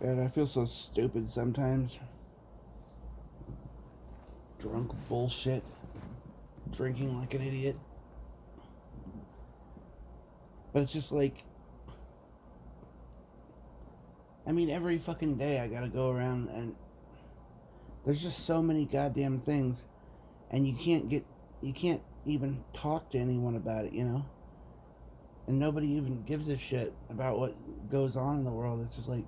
God, I feel so stupid sometimes. Drunk bullshit. Drinking like an idiot. But it's just like, I mean, every fucking day I gotta go around and there's just so many goddamn things. And you can't even talk to anyone about it, you know? And nobody even gives a shit about what goes on in the world. It's just like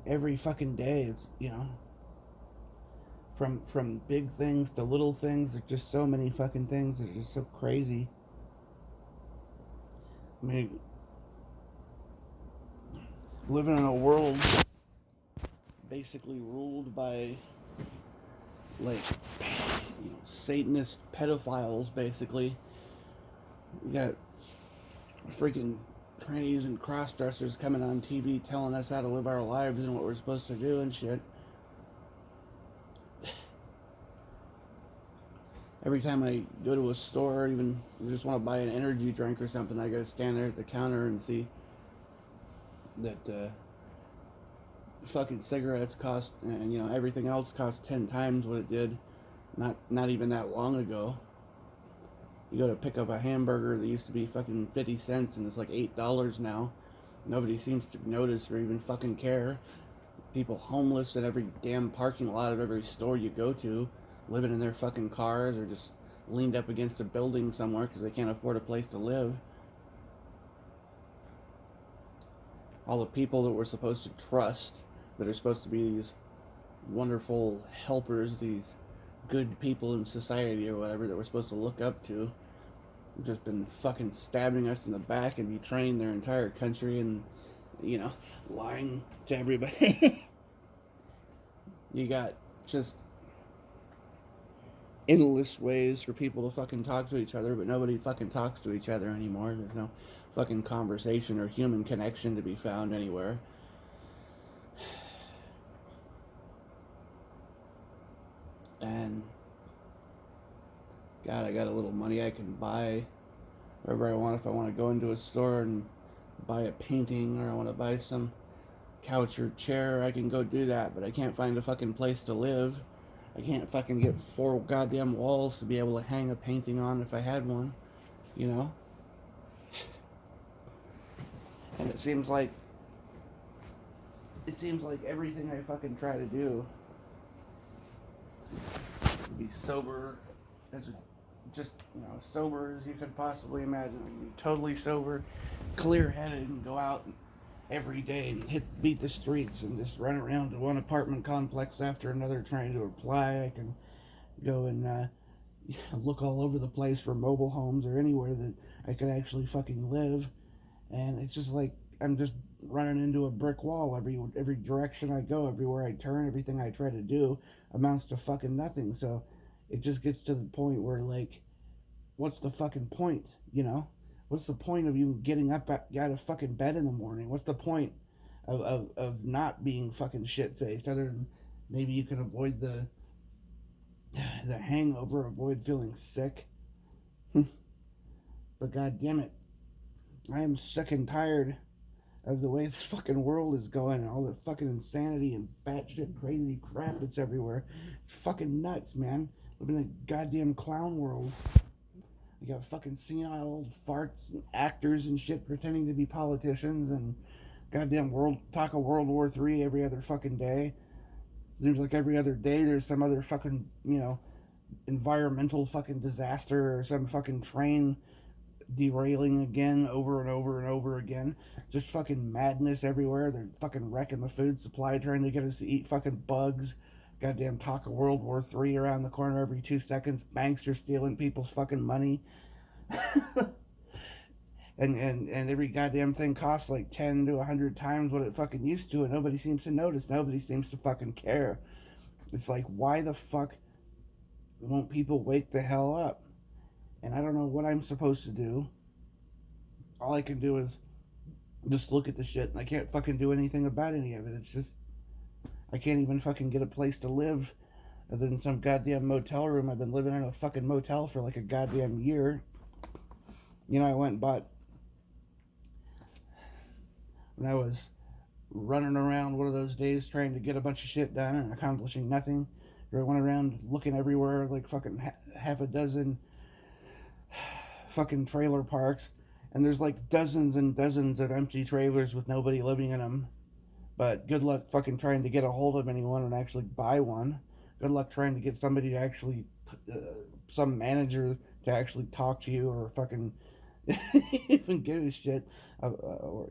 every fucking day, it's, you know, from big things to little things. There's just so many fucking things that are just so crazy. I mean, living in a world basically ruled by like, you know, Satanist pedophiles. Basically, you got freaking trannies and cross dressers coming on TV telling us how to live our lives and what we're supposed to do and shit. Every time I go to a store, even just want to buy an energy drink or something, I gotta stand there at the counter and see that fucking cigarettes cost, and you know, everything else cost 10 times what it did not even that long ago. You go to pick up a hamburger that used to be fucking 50 cents and it's like $8 now. Nobody seems to notice or even fucking care. People homeless in every damn parking lot of every store you go to, living in their fucking cars or just leaned up against a building somewhere because they can't afford a place to live. All the people that we're supposed to trust, that are supposed to be these wonderful helpers, these good people in society or whatever that we're supposed to look up to, have just been fucking stabbing us in the back and betraying their entire country and, you know, lying to everybody. You got just endless ways for people to fucking talk to each other, but nobody fucking talks to each other anymore. There's no fucking conversation or human connection to be found anywhere. And God, I got a little money I can buy wherever I want. If I want to go into a store and buy a painting or I want to buy some couch or chair, I can go do that, but I can't find a fucking place to live. I can't fucking get 4 goddamn walls to be able to hang a painting on if I had one, you know? And it seems like everything I fucking try to do, be sober as a, just, you know, sober as you could possibly imagine. I can be totally sober, clear headed, and go out every day and beat the streets and just run around to one apartment complex after another trying to apply. I can go and look all over the place for mobile homes or anywhere that I could actually fucking live. And it's just like I'm just running into a brick wall every direction I go, everywhere I turn, everything I try to do amounts to fucking nothing. So it just gets to the point where, like, what's the fucking point, you know? What's the point of you getting up out of fucking bed in the morning? What's the point of not being fucking shit faced, other than maybe you can avoid the hangover, avoid feeling sick? But god damn it, I am sick and tired of the way this fucking world is going and all the fucking insanity and batshit crazy crap that's everywhere. It's fucking nuts, man. Living in a goddamn clown world. You got fucking senile old farts and actors and shit pretending to be politicians and goddamn talk of World War III every other fucking day. Seems like every other day there's some other fucking, you know, environmental fucking disaster or some fucking train derailing again over and over and over again. Just fucking madness everywhere. They're fucking wrecking the food supply, trying to get us to eat fucking bugs. Goddamn talk of World War III around the corner every 2 seconds. Banks are stealing people's fucking money. And every goddamn thing costs like 10 to 100 times what it fucking used to, and nobody seems to notice. Nobody seems to fucking care. It's like, why the fuck won't people wake the hell up? And I don't know what I'm supposed to do. All I can do is just look at the shit, and I can't fucking do anything about any of it. It's just, I can't even fucking get a place to live other than some goddamn motel room. I've been living in a fucking motel for like a goddamn year. You know, I went and bought, when I was running around one of those days trying to get a bunch of shit done and accomplishing nothing. Or went around looking everywhere like fucking half a dozen fucking trailer parks, and there's like dozens and dozens of empty trailers with nobody living in them. But good luck fucking trying to get a hold of anyone and actually buy one. Good luck trying to get somebody to actually, uh, some manager to actually talk to you or fucking even give a shit. Or,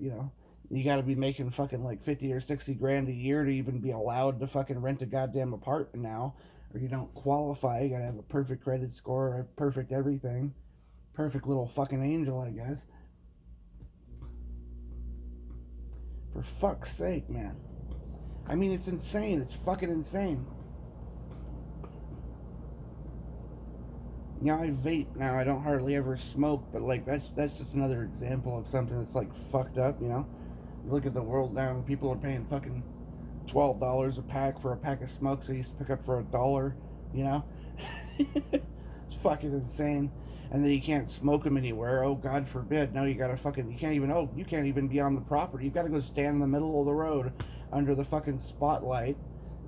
you gotta be making fucking like 50 or 60 grand a year to even be allowed to fucking rent a goddamn apartment now. Or you don't qualify. You gotta have a perfect credit score, a perfect everything. Perfect little fucking angel, I guess. For fuck's sake, man. I mean, it's insane. It's fucking insane. Yeah, I vape now. I don't hardly ever smoke, but like that's just another example of something that's like fucked up. You look at the world now. People are paying fucking $12 a pack for a pack of smokes they used to pick up for $1. You know, it's fucking insane. And then you can't smoke them anywhere. Oh, God forbid. No, you gotta fucking. You can't even be on the property. You gotta go stand in the middle of the road under the fucking spotlight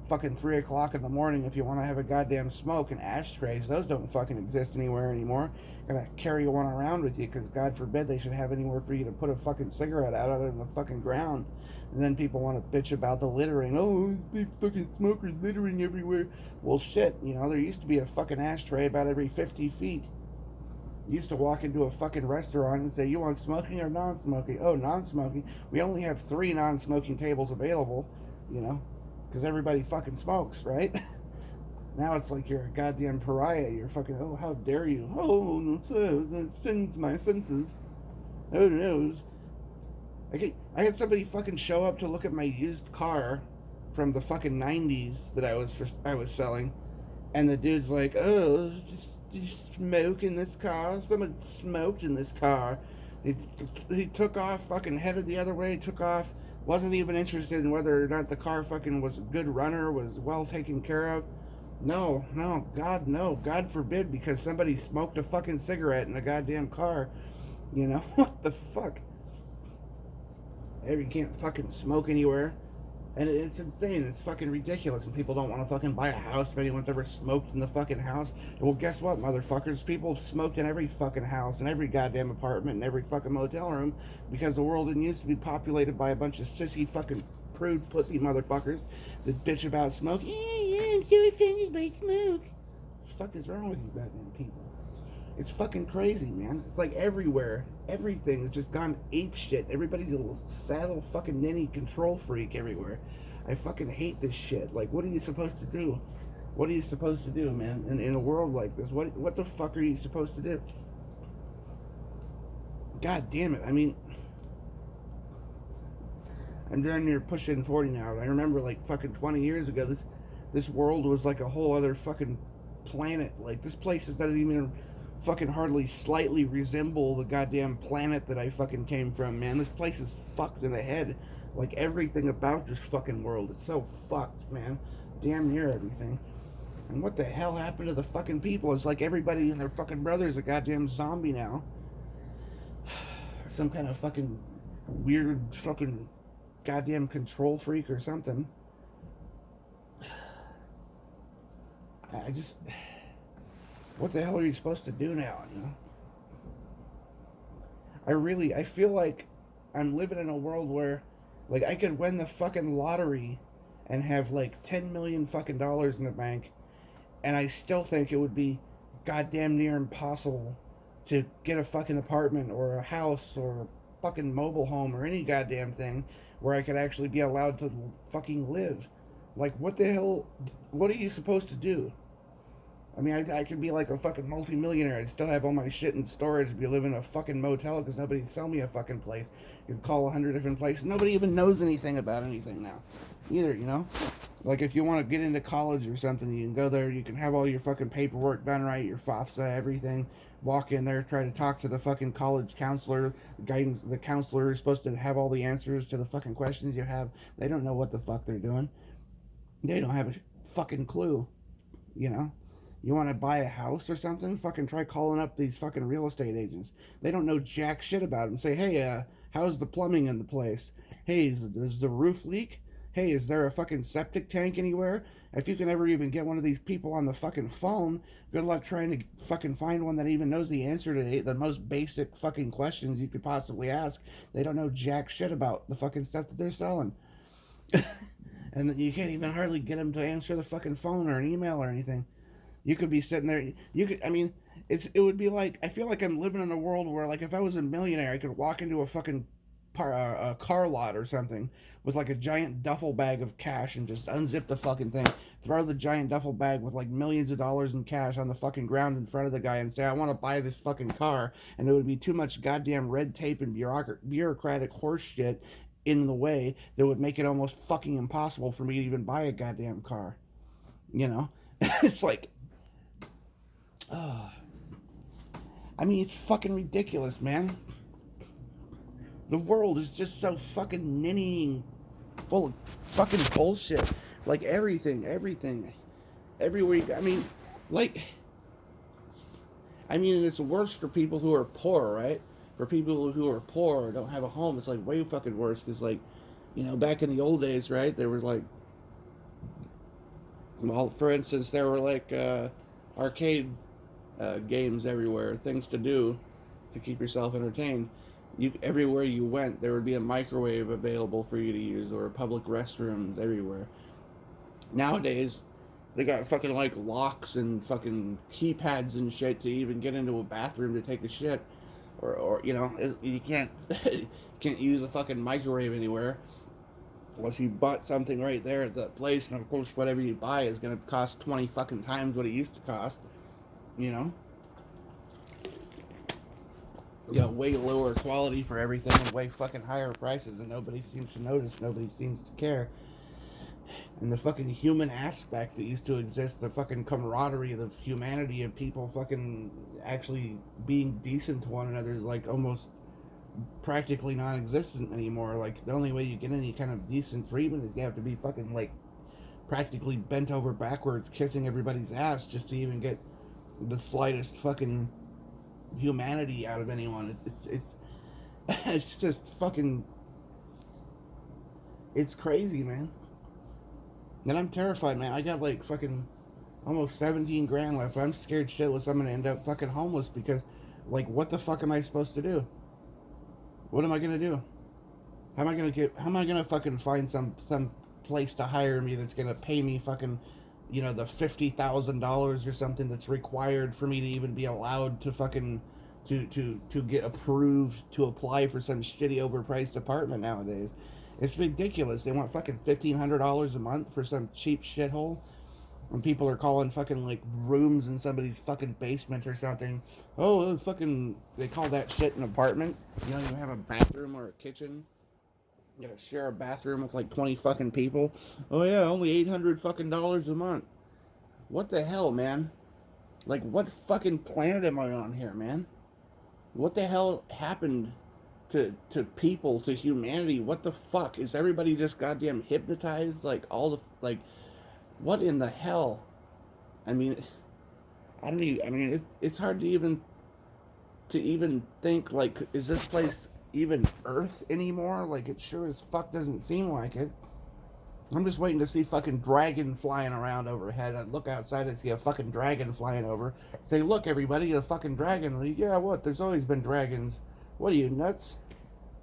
fucking 3 o'clock in the morning if you want to have a goddamn smoke. And ashtrays, those don't fucking exist anywhere anymore. Gotta carry one around with you because God forbid they should have anywhere for you to put a fucking cigarette out other than the fucking ground. And then people want to bitch about the littering. Oh, big fucking smokers littering everywhere. Well, shit, there used to be a fucking ashtray about every 50 feet. You used to walk into a fucking restaurant and say, you want smoking or non-smoking? Oh, non-smoking. We only have 3 non-smoking tables available, because everybody fucking smokes, right? Now it's like you're a goddamn pariah. You're fucking, oh, how dare you? Oh, no, it sins my senses. Oh, no. I had somebody fucking show up to look at my used car from the fucking 90s that I was selling. And the dude's like, oh, did you smoke in this car? Someone smoked in this car. He took off, fucking headed the other way, took off. Wasn't even interested in whether or not the car fucking was a good runner, was well taken care of. No, God, no. God forbid, because somebody smoked a fucking cigarette in a goddamn car. What the fuck? You can't fucking smoke anywhere. And it's insane. It's fucking ridiculous. And people don't want to fucking buy a house if anyone's ever smoked in the fucking house. Well, guess what, motherfuckers? People have smoked in every fucking house, in every goddamn apartment, in every fucking motel room, because the world didn't used to be populated by a bunch of sissy fucking prude pussy motherfuckers that bitch about smoke. Yeah, I'm so offended by smoke. What the fuck is wrong with you goddamn people? It's fucking crazy, man. It's like everywhere. Everything has just gone ape shit. Everybody's a little sad little fucking ninny control freak everywhere. I fucking hate this shit. Like, what are you supposed to do? What are you supposed to do, man? In a world like this, what the fuck are you supposed to do? God damn it. I mean, I'm down near pushing 40 now. I remember like fucking 20 years ago, this world was like a whole other fucking planet. Like, this place doesn't even fucking hardly slightly resemble the goddamn planet that I fucking came from, man. This place is fucked in the head. Like, everything about this fucking world is so fucked, man. Damn near everything. And what the hell happened to the fucking people? It's like everybody and their fucking brother's a goddamn zombie now. Some kind of fucking weird fucking goddamn control freak or something. I just... What the hell are you supposed to do now, I feel like I'm living in a world where, like, I could win the fucking lottery and have, like, 10 million fucking dollars in the bank, and I still think it would be goddamn near impossible to get a fucking apartment or a house or a fucking mobile home or any goddamn thing where I could actually be allowed to fucking live. Like, what the hell, what are you supposed to do? I mean, I could be like a fucking multi-millionaire. I'd still have all my shit in storage, be living in a fucking motel because nobody'd sell me a fucking place. You'd call 100 different places. Nobody even knows anything about anything now. Either, Like, if you want to get into college or something, you can go there, you can have all your fucking paperwork done right, your FAFSA, everything. Walk in there, try to talk to the fucking college counselor. The counselor is supposed to have all the answers to the fucking questions you have. They don't know what the fuck they're doing. They don't have a fucking clue, You want to buy a house or something? Fucking try calling up these fucking real estate agents. They don't know jack shit about them. Say, hey, how's the plumbing in the place? Hey, does the roof leak? Hey, is there a fucking septic tank anywhere? If you can ever even get one of these people on the fucking phone, good luck trying to fucking find one that even knows the answer to the most basic fucking questions you could possibly ask. They don't know jack shit about the fucking stuff that they're selling. And you can't even hardly get them to answer the fucking phone or an email or anything. You could be sitting there. You could. I mean, it would be like, I feel like I'm living in a world where, like, if I was a millionaire, I could walk into a fucking a car lot or something with like a giant duffel bag of cash and just unzip the fucking thing, throw the giant duffel bag with like millions of dollars in cash on the fucking ground in front of the guy and say, I want to buy this fucking car. And it would be too much goddamn red tape and bureaucratic horse shit in the way that would make it almost fucking impossible for me to even buy a goddamn car. You know? It's like, uh, I mean, it's fucking ridiculous, man. The world is just so fucking ninnying full of fucking bullshit. Like everything. Everywhere you go. Like, I mean, it's worse for people who are poor, right? For people who are poor or don't have a home, it's like way fucking worse. Because, like, back in the old days, right? There were like, well, for instance, there were like arcade games everywhere, things to do to keep yourself entertained. Everywhere you went, there would be a microwave available for you to use, or public restrooms everywhere. Nowadays, they got fucking like locks and fucking keypads and shit to even get into a bathroom to take a shit, or you can't you can't use a fucking microwave anywhere unless you bought something right there at that place, and of course, whatever you buy is gonna cost 20 fucking times what it used to cost. You know, you got way lower quality for everything and way fucking higher prices, and nobody seems to notice. Nobody seems to care. And the fucking human aspect that used to exist, the fucking camaraderie of humanity and people fucking actually being decent to one another is like almost practically non-existent anymore. Like, the only way you get any kind of decent treatment is you have to be fucking like practically bent over backwards kissing everybody's ass just to even get the slightest fucking humanity out of anyone. It's it's just fucking, it's crazy, man. And I'm terrified, man. I got like fucking almost 17 grand left. I'm scared shitless I'm gonna end up fucking homeless because, like, what the fuck am I supposed to do? What am I gonna do? How am I gonna fucking find some place to hire me that's gonna pay me fucking, the $50,000 or something that's required for me to even be allowed to fucking to get approved to apply for some shitty overpriced apartment nowadays. It's ridiculous. They want fucking $1,500 a month for some cheap shithole. When people are calling fucking like rooms in somebody's fucking basement or something. Oh, fucking, they call that shit an apartment. You don't even have a bathroom or a kitchen. You gotta share a bathroom with like 20 fucking people. Oh yeah, only 800 fucking dollars a month. What the hell, man? Like, what fucking planet am I on here, man? What the hell happened to people, to humanity? What the fuck? Is everybody just goddamn hypnotized? Like, all the, like, what in the hell? I mean, I don't even, I mean, it's hard to even think, like, is this place even Earth anymore? Like, it sure as fuck doesn't seem like it. I'm just waiting to see fucking dragon flying around overhead. I look outside and see a fucking dragon flying over. Say, look, everybody, a fucking dragon. Like, yeah, what? There's always been dragons. What are you, nuts?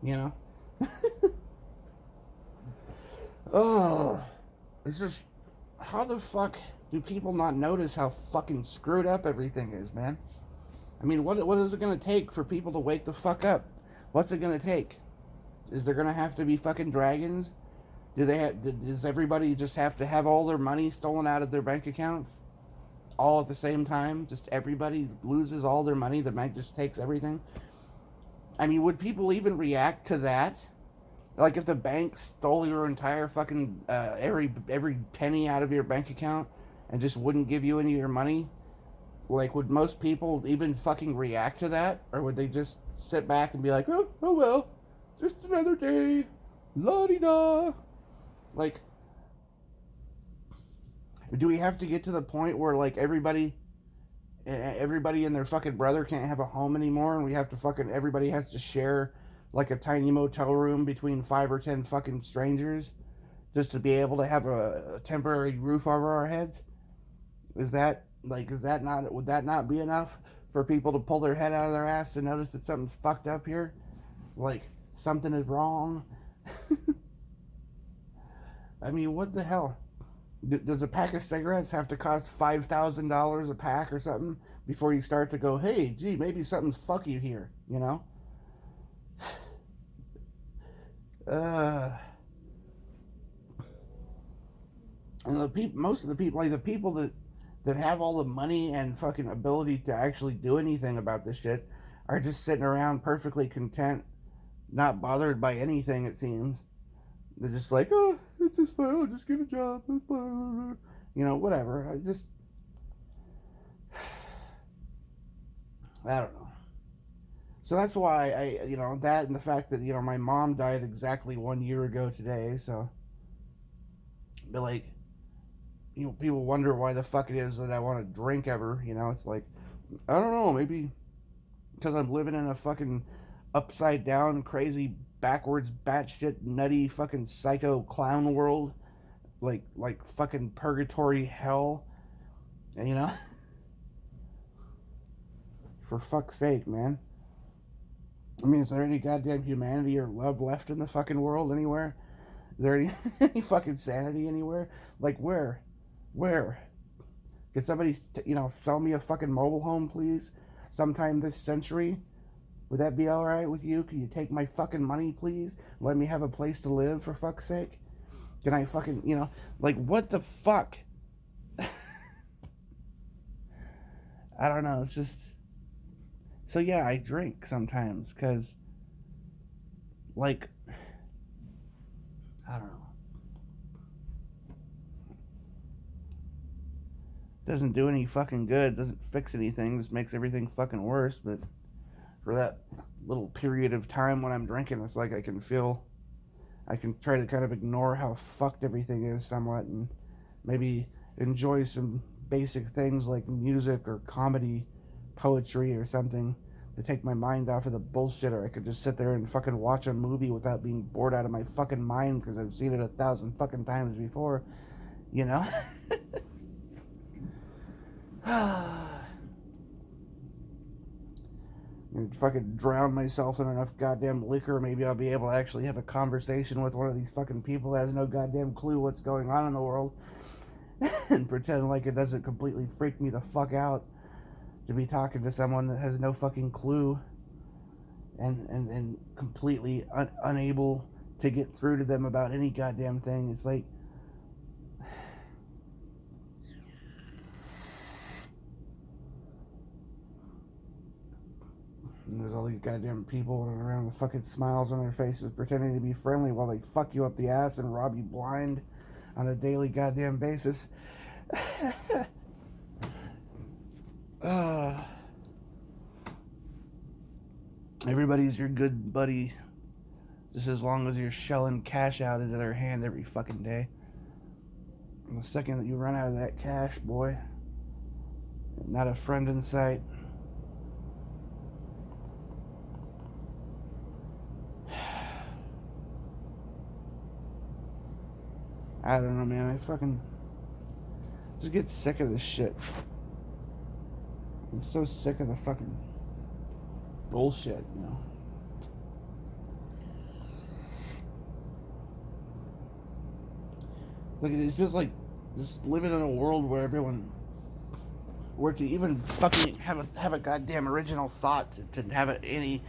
You know? Oh, it's just, how the fuck do people not notice how fucking screwed up everything is, man? I mean, what is it gonna take for people to wake the fuck up? What's it gonna take? Is there gonna have to be fucking dragons? Does everybody just have to have all their money stolen out of their bank accounts? All at the same time? Just everybody loses all their money, the bank just takes everything? I mean, would people even react to that? Like, if the bank stole your entire fucking, every penny out of your bank account and just wouldn't give you any of your money? Like, would most people even fucking react to that? Or would they just sit back and be like, oh well, just another day, la-di-da? Like, do we have to get to the point where, like, everybody and their fucking brother can't have a home anymore, and we have to fucking, everybody has to share like a tiny motel room between 5 or 10 fucking strangers just to be able to have a temporary roof over our heads? Is that like, is that not, would that not be enough for people to pull their head out of their ass and notice that something's fucked up here? Like, something is wrong? I mean, what the hell? Does a pack of cigarettes have to cost $5,000 a pack or something before you start to go, hey, gee, maybe something's fucky here, you know? Uh, and most of the people, like the people that have all the money and fucking ability to actually do anything about this shit, are just sitting around perfectly content, not bothered by anything. It seems they're just like, oh, it's just fine. I'll just get a job. It's fine. You know, whatever. I don't know. So that's why that and the fact that my mom died exactly 1 year ago today. So, but like, people wonder why the fuck it is that I want to drink ever. It's like, I don't know, maybe because I'm living in a fucking upside down, crazy, backwards, batshit, nutty, fucking psycho clown world, like fucking purgatory hell, and for fuck's sake, man. I mean, is there any goddamn humanity or love left in the fucking world anywhere? Is there any fucking sanity anywhere? Like, where? Can somebody, sell me a fucking mobile home, please? Sometime this century? Would that be alright with you? Can you take my fucking money, please? Let me have a place to live, for fuck's sake? Can I fucking, like, what the fuck? I don't know, it's just... So yeah, I drink sometimes, because, like, I don't know. Doesn't do any fucking good, doesn't fix anything, just makes everything fucking worse, but for that little period of time when I'm drinking, it's like I can try to kind of ignore how fucked everything is somewhat, and maybe enjoy some basic things like music or comedy, poetry or something to take my mind off of the bullshit, or I could just sit there and fucking watch a movie without being bored out of my fucking mind because I've seen it 1,000 fucking times before, you know? And fucking drown myself in enough goddamn liquor, maybe I'll be able to actually have a conversation with one of these fucking people that has no goddamn clue what's going on in the world and pretend like it doesn't completely freak me the fuck out to be talking to someone that has no fucking clue and completely unable to get through to them about any goddamn thing. It's like, and there's all these goddamn people running around with fucking smiles on their faces pretending to be friendly while they fuck you up the ass and rob you blind on a daily goddamn basis. Everybody's your good buddy just as long as you're shelling cash out into their hand every fucking day. And the second that you run out of that cash, boy, not a friend in sight. I don't know, man. I fucking just get sick of this shit. I'm so sick of the fucking bullshit, Like, it's just like just living in a world where everyone, where to even fucking have a goddamn original thought, to have any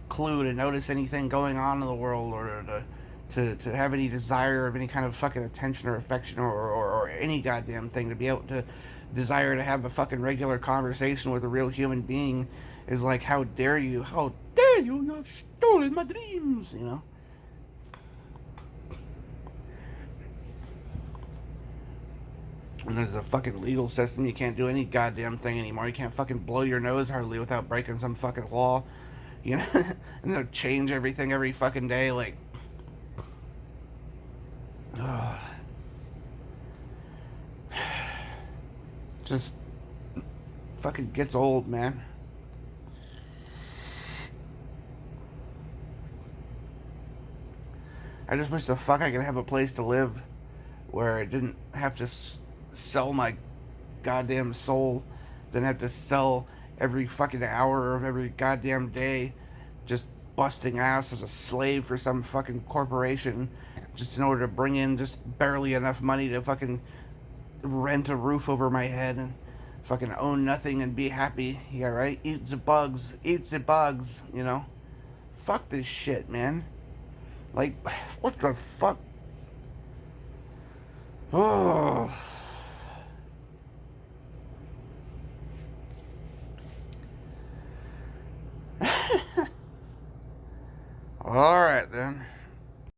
clue to notice anything going on in the world, or to have any desire of any kind of fucking attention or affection or any goddamn thing, to be able to desire to have a fucking regular conversation with a real human being, is like, how dare you, you have stolen my dreams, And there's a fucking legal system. You can't do any goddamn thing anymore. You can't fucking blow your nose hardly without breaking some fucking law, And they'll change everything every fucking day, like, just fucking gets old, man. I just wish the fuck I could have a place to live where I didn't have to sell my goddamn soul, didn't have to sell every fucking hour of every goddamn day, just busting ass as a slave for some fucking corporation, just in order to bring in just barely enough money to fucking rent a roof over my head and fucking own nothing and be happy. Yeah, right? Eat the bugs. Eat the bugs, you know? Fuck this shit, man. Like, what the fuck? Oh.